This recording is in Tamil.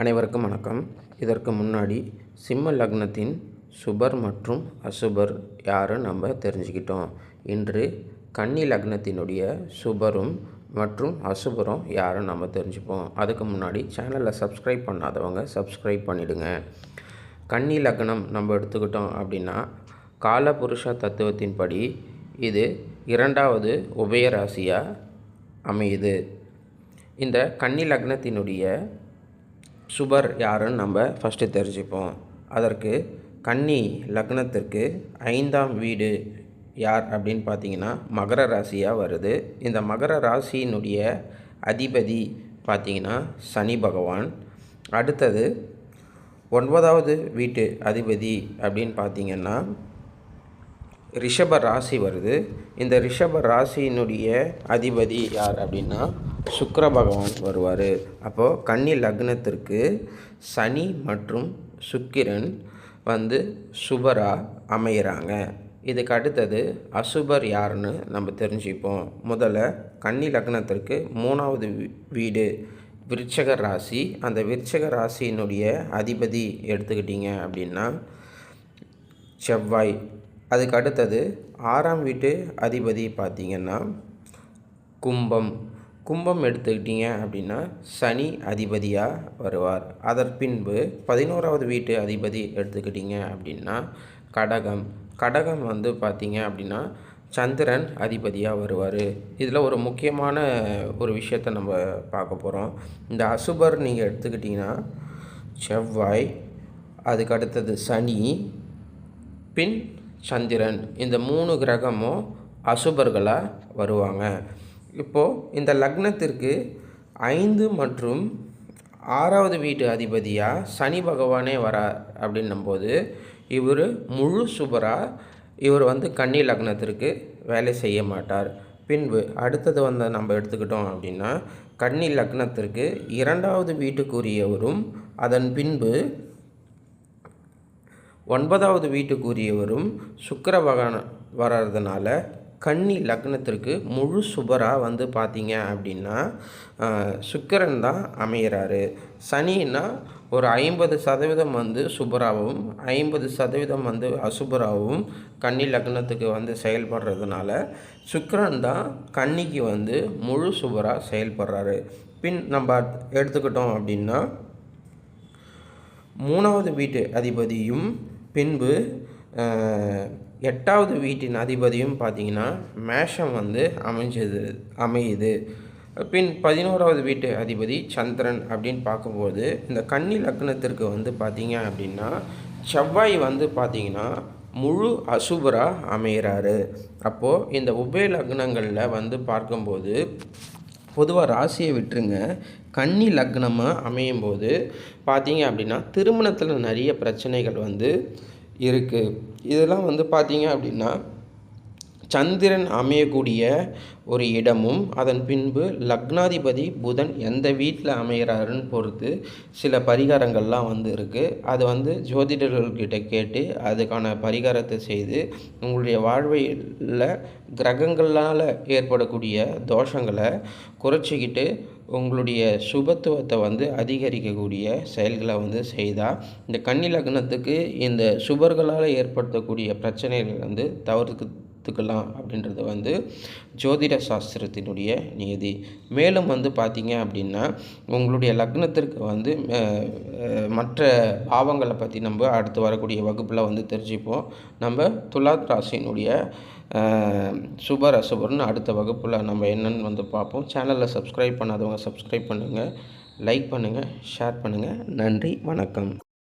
அனைவருக்கும் வணக்கம். இதற்கு முன்னாடி சிம்ம லக்னத்தின் சுபர் மற்றும் அசுபர் யாரும் நம்ம தெரிஞ்சுக்கிட்டோம். இன்று கன்னி லக்னத்தினுடைய சுபரும் மற்றும் அசுபரும் யாரும் நம்ம தெரிஞ்சுப்போம். அதுக்கு முன்னாடி சேனலை சப்ஸ்கிரைப் பண்ணாதவங்க சப்ஸ்கிரைப் பண்ணிவிடுங்க. கன்னி லக்னம் நம்ம எடுத்துக்கிட்டோம் அப்படின்னா காலபுருஷ தத்துவத்தின்படி இது இரண்டாவது உபயராசியாக அமையுது. இந்த கன்னி லக்னத்தினுடைய சுபர் யாருன்னு நம்ம ஃபஸ்ட்டு தெரிஞ்சுப்போம். அதற்கு கன்னி லக்னத்திற்கு 5ஆம் வீடு யார் அப்படின்னு பார்த்திங்கன்னா மகர ராசியாக வருது. இந்த மகர ராசியினுடைய அதிபதி பார்த்திங்கன்னா சனி பகவான். அடுத்தது 9வது வீட்டு அதிபதி அப்படின்னு பார்த்திங்கன்னா ரிஷப ராசி வருது. இந்த ரிஷப ராசியினுடைய அதிபதி யார் அப்படின்னா சுக்கிர பகவான் வருவார். அப்போது கன்னி லக்னத்திற்கு சனி மற்றும் சுக்கிரன் சுபராக அமைகிறாங்க. இதுக்கு அடுத்தது அசுபர் யாருன்னு நம்ம தெரிஞ்சுப்போம். முதல்ல கன்னி லக்னத்திற்கு 3வது வீடு விருச்சக ராசி. அந்த விருச்சக ராசியினுடைய அதிபதி எடுத்துக்கிட்டிங்க அப்படின்னா செவ்வாய். அதுக்கு அடுத்தது 6ஆம் வீட்டு அதிபதி பார்த்திங்கன்னா கும்பம் எடுத்துக்கிட்டிங்க அப்படின்னா சனி அதிபதியாக வருவார். அதற்பின்பு 11வது வீட்டு அதிபதி எடுத்துக்கிட்டிங்க அப்படின்னா கடகம் பார்த்திங்க அப்படின்னா சந்திரன் அதிபதியாக வருவார். இதில் ஒரு முக்கியமான ஒரு விஷயத்தை நம்ம பார்க்க போகிறோம். இந்த அசுபர் நீங்கள் எடுத்துக்கிட்டிங்கன்னா செவ்வாய், அதுக்கு அடுத்தது சனி, பின் சந்திரன். இந்த 3 கிரகமும் அசுபர்களாக வருவாங்க. இப்போது இந்த லக்னத்திற்கு 5 மற்றும் 6வது வீட்டு அதிபதியாக சனி பகவானே வரார் அப்படின்னும்போது இவர் முழு சுபராக இவர் கன்னி லக்னத்திற்கு வேலை செய்ய மாட்டார். பின்பு அடுத்தது நம்ம எடுத்துக்கிட்டோம் அப்படின்னா கன்னி லக்னத்திற்கு 2வது வீட்டுக்குரியவரும் அதன் பின்பு 9வது வீட்டுக்குரியவரும் சுக்கிர பகவான் வர்றதுனால கன்னி லக்னத்திற்கு முழு சுபராக பார்த்திங்க அப்படின்னா சுக்கிரன் தான் அமைகிறாரு. சனின்னா ஒரு 50% சுபராகவும் 50% அசுபராகவும் கன்னி லக்னத்துக்கு செயல்படுறதுனால சுக்கிரன் தான் கன்னிக்கு முழு சுபராக செயல்படுறாரு. பின் நம்ம எடுத்துக்கிட்டோம் அப்படின்னா 3வது வீட்டு அதிபதியும் பின்பு 8வது வீட்டின் அதிபதியும் பார்த்திங்கன்னா மேஷம் அமையுது. பின் 11வது வீட்டு அதிபதி சந்திரன் அப்படின்னு பார்க்கும்போது இந்த கன்னி லக்னத்திற்கு பார்த்திங்க அப்படின்னா செவ்வாய் பார்த்திங்கன்னா முழு அசுபராக அமைகிறாரு. அப்போது இந்த உபய லக்னங்களில் பார்க்கும்போது பொதுவாக ராசியை விட்டுருங்க, கன்னி லக்னமாக அமையும் போது பார்த்திங்க அப்படின்னா திருமணத்தில் நிறைய பிரச்சனைகள் இருக்குது. இதெல்லாம் பார்த்திங்க அப்படின்னா சந்திரன் அமையக்கூடிய ஒரு இடமும் அதன் பின்பு லக்னாதிபதி புதன் எந்த வீட்டில் அமைகிறாருன்னு பொறுத்து சில பரிகாரங்கள்லாம் இருக்குது. அது ஜோதிடர்கள்கிட்ட கேட்டு அதுக்கான பரிகாரத்தை செய்து உங்களுடைய வாழ்வில் கிரகங்களால் ஏற்படக்கூடிய தோஷங்களை குறைச்சிக்கிட்டு உங்களுடைய சுபத்துவத்தை அதிகரிக்கக்கூடிய செயல்களை செய்தால் இந்த கன்னி லக்னத்துக்கு இந்த சுபர்களால் ஏற்படுத்தக்கூடிய பிரச்சனைகள் தவிர்த்துக்கலாம் அப்படின்றது ஜோதிட சாஸ்திரத்தினுடைய நியதி. மேலும் பார்த்திங்க அப்படின்னா உங்களுடைய லக்னத்திற்கு மற்ற பாவங்களை பற்றி நம்ம அடுத்து வரக்கூடிய வகுப்பில் தெரிஞ்சுப்போம். நம்ம துலாத் ராசியினுடைய சுபர் அசுபர்னு அடுத்த வகுப்பில் நம்ம என்னென்னு பார்ப்போம். சேனலில் சப்ஸ்கிரைப் பண்ணாதவங்க சப்ஸ்கிரைப் பண்ணுங்கள், லைக் பண்ணுங்கள், ஷேர் பண்ணுங்கள். நன்றி, வணக்கம்.